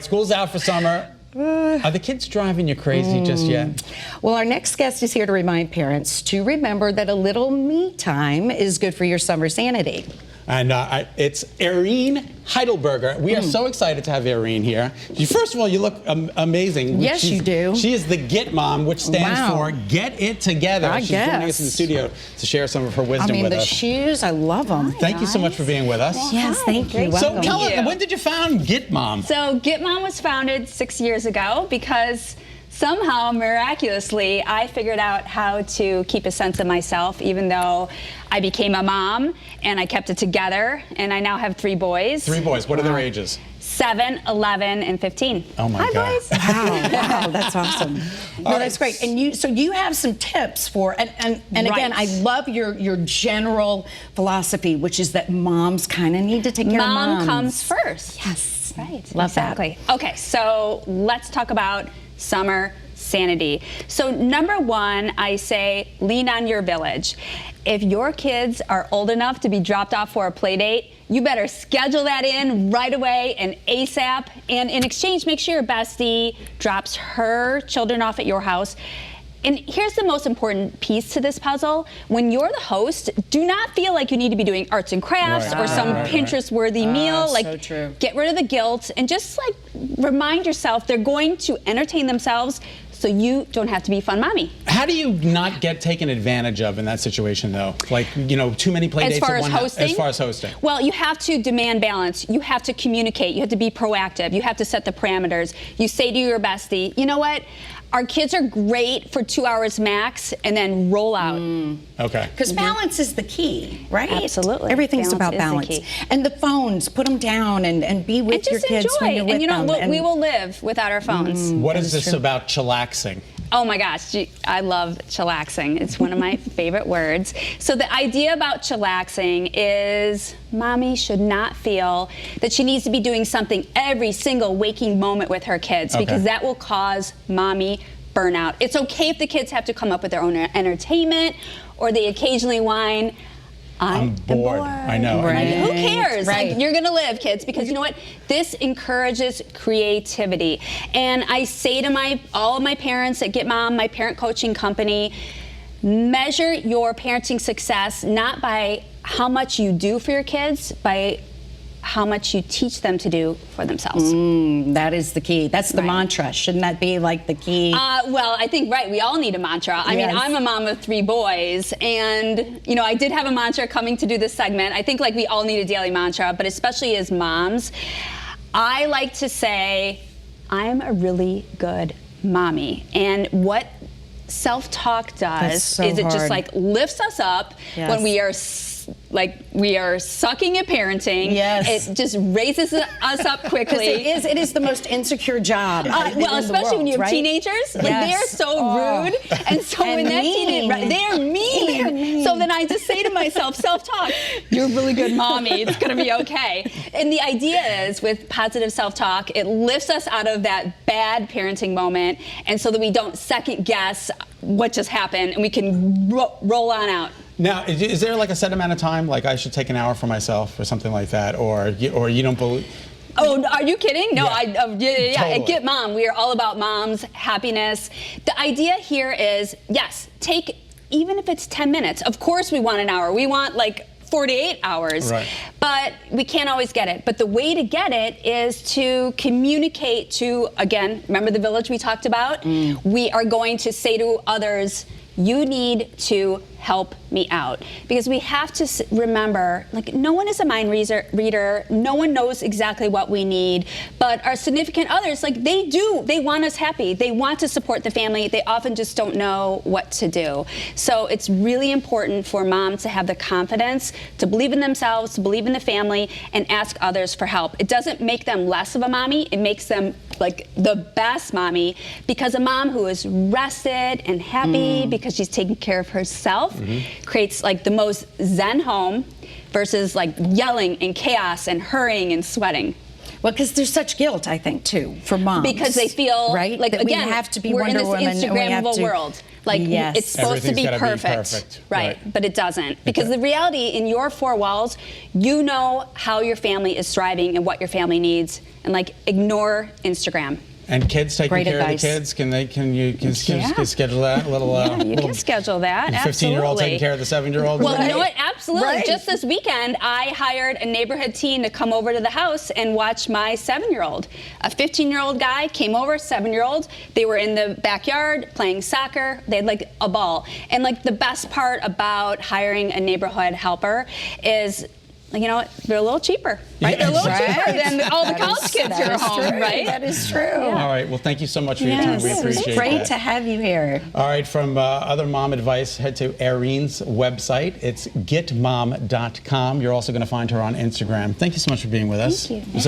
School's out for summer. Are the kids driving you crazy just yet? Well, our next guest is here to remind parents to remember that a little me time is good for your summer sanity. And it's Eirene Heidelberger. We are so excited to have Eirene here. First of all, you look amazing. Yes, you do. She is the GET Mom, which stands for Get It Together. I She's guess. joining us in the studio to share some of her wisdom with the us. shoes, I love them. Thank you so much for being with us. Yes, thank you. So Welcome. tell us, when did you found GET Mom? So GET Mom was founded 6 years ago because somehow, miraculously, I figured out how to keep a sense of myself, even though I became a mom and I kept it together. And I now have 3 boys. 3 boys. What are their ages? 7, 11, and 15. Oh my God. Hi, boys. Wow, that's awesome. No, that's great. And you have some tips for, and again, I love your general philosophy, which is that moms kind of need to take care of moms. Mom comes first. Yes. Right. Love exactly. Okay, so let's talk about summer sanity. So number 1, I say lean on your village. If your kids are old enough to be dropped off for a play date, you better schedule that in right away and ASAP. And in exchange, make sure your bestie drops her children off at your house. And here's the most important piece to this puzzle. When you're the host, do not feel like you need to be doing arts and crafts or some Pinterest-worthy meal. So true. Get rid of the guilt and just remind yourself they're going to entertain themselves, so you don't have to be fun mommy. How do you not get taken advantage of in that situation, though? Like, too many play dates As far at as one hosting? As far as hosting. Well, you have to demand balance. You have to communicate. You have to be proactive. You have to set the parameters. You say to your bestie, you know what? Our kids are great for 2 hours max, and then roll out. Okay. Because balance is the key, right? Absolutely. Everything's about Balance balance. is the key. And the phones, put them down and be with And your just kids enjoy. when you're with And you know, them. we will live without our phones. What is this about chillaxing? Oh my gosh, I love chillaxing. It's one of my favorite words. So the idea about chillaxing is mommy should not feel that she needs to be doing something every single waking moment with her kids, because that will cause mommy burnout. It's okay if the kids have to come up with their own entertainment or they occasionally whine. I'm bored. I know. Like, who cares? Right. Like, you're gonna live, kids, because you know what? This encourages creativity. And I say to all of my parents at Get Mom, my parent coaching company, measure your parenting success not by how much you do for your kids, by how much you teach them to do for themselves. That is the key. That's the mantra. Shouldn't that be like the key? Well, I think, we all need a mantra. I mean, I'm a mom of 3 boys, and, I did have a mantra coming to do this segment. I think, we all need a daily mantra, but especially as moms, I like to say, I'm a really good mommy. And what self-talk does is it just, lifts us up when we are we are sucking at parenting. Yes. It just raises us up quickly. It is the most insecure job. Well, especially when you have teenagers. They're so rude. And so when that teenager, they're mean. So then I just say to myself, self-talk, you're a really good mommy. It's going to be okay. And the idea is, with positive self-talk, it lifts us out of that bad parenting moment, and so that we don't second guess what just happened, and we can roll on out. Now, is there a set amount of time? Like I should take an hour for myself or something like that? Or you don't believe? Oh, are you kidding? No, Totally. At Get Mom, we are all about moms, happiness. The idea here is, yes, take, even if it's 10 minutes. Of course we want an hour. We want 48 hours. Right. But we can't always get it. But the way to get it is to communicate to, again, remember the village we talked about? We are going to say to others, you need to help me out. Because we have to remember, no one is a mind reader, no one knows exactly what we need, but our significant others, they want us happy, they want to support the family, they often just don't know what to do. So it's really important for moms to have the confidence to believe in themselves, to believe in the family, and ask others for help. It doesn't make them less of a mommy, it makes them the best mommy, because a mom who is rested and happy because she's taking care of herself creates the most zen home versus yelling and chaos and hurrying and sweating. Well, because there's such guilt, I think, too, for moms. Because they feel that again, we have to be we're Wonder in this Woman and we have Instagrammable to, world. Like Yes. it's supposed to be Everything's gotta be perfect. perfect. Right. Right. But it doesn't. Because the reality in your four walls, you know how your family is thriving and what your family needs. And like ignore Instagram. And kids taking Great care advice. of the kids, can you Yeah. schedule that? A little, Yeah, you little can schedule that. 15-year-old taking Absolutely. care of the 7-year-old? Well, you Right. know what? Absolutely. Right. Just this weekend, I hired a neighborhood teen to come over to the house and watch my 7-year-old. A 15-year-old guy came over, 7-year-old. They were in the backyard playing soccer. They had like a ball. And like the best part about hiring a neighborhood helper is, you know, they're a little cheaper, right? Yeah, They're a little Right. cheaper than all the That college is- kids that who are is home, true. right? That is true. All right. Well, thank you so much for your time. We Yes, appreciate it's great that. to have you here. All right, from other mom advice, head to Eirene's website. It's getmom.com. You're also going to find her on Instagram. Thank you so much for being with us. Thank you. It was